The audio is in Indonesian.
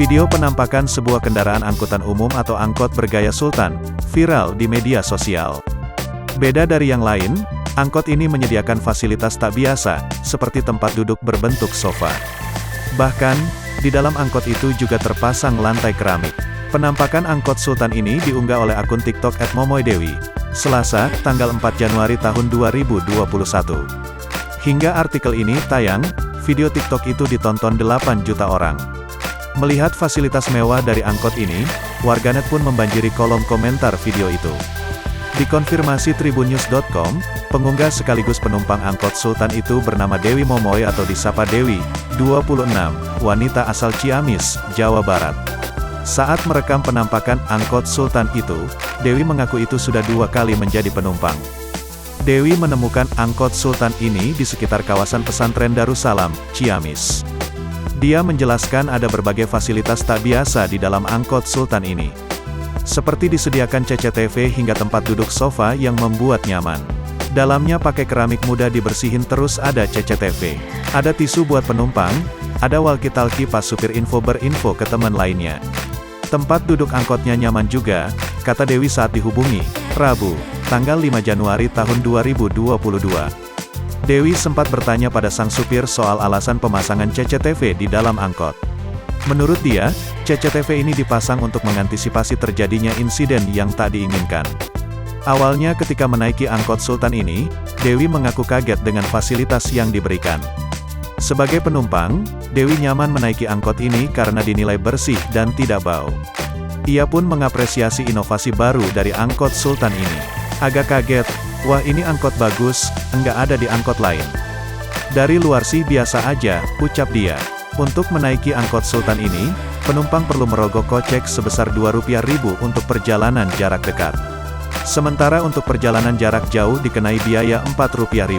Video penampakan sebuah kendaraan angkutan umum atau angkot bergaya sultan, viral di media sosial. Beda dari yang lain, angkot ini menyediakan fasilitas tak biasa, seperti tempat duduk berbentuk sofa. Bahkan, di dalam angkot itu juga terpasang lantai keramik. Penampakan angkot sultan ini diunggah oleh akun TikTok @momoydewi, Selasa, tanggal 4 Januari tahun 2021. Hingga artikel ini tayang, video TikTok itu ditonton 8 juta orang. Melihat fasilitas mewah dari angkot ini, warganet pun membanjiri kolom komentar video itu. Dikonfirmasi tribunnews.com, pengunggah sekaligus penumpang angkot sultan itu bernama Dewi Momoy atau disapa Dewi, 26, wanita asal Ciamis, Jawa Barat. Saat merekam penampakan angkot sultan itu, Dewi mengaku itu sudah 2 kali menjadi penumpang. Dewi menemukan angkot sultan ini di sekitar kawasan pesantren Darussalam, Ciamis. Dia menjelaskan ada berbagai fasilitas tak biasa di dalam angkot sultan ini. Seperti disediakan CCTV hingga tempat duduk sofa yang membuat nyaman. Dalamnya pakai keramik mudah dibersihin terus ada CCTV. Ada tisu buat penumpang, ada walkie-talkie pas supir info berinfo ke teman lainnya. Tempat duduk angkotnya nyaman juga, kata Dewi saat dihubungi, Rabu, tanggal 5 Januari tahun 2022. Dewi sempat bertanya pada sang supir soal alasan pemasangan CCTV di dalam angkot. Menurut dia, CCTV ini dipasang untuk mengantisipasi terjadinya insiden yang tak diinginkan. Awalnya ketika menaiki angkot sultan ini, Dewi mengaku kaget dengan fasilitas yang diberikan. Sebagai penumpang, Dewi nyaman menaiki angkot ini karena dinilai bersih dan tidak bau. Ia pun mengapresiasi inovasi baru dari angkot sultan ini. Agak kaget, wah ini angkot bagus, enggak ada di angkot lain. Dari luar sih biasa aja, ucap dia. Untuk menaiki angkot sultan ini, penumpang perlu merogoh kocek sebesar Rp2.000 untuk perjalanan jarak dekat. Sementara untuk perjalanan jarak jauh dikenai biaya Rp4.000.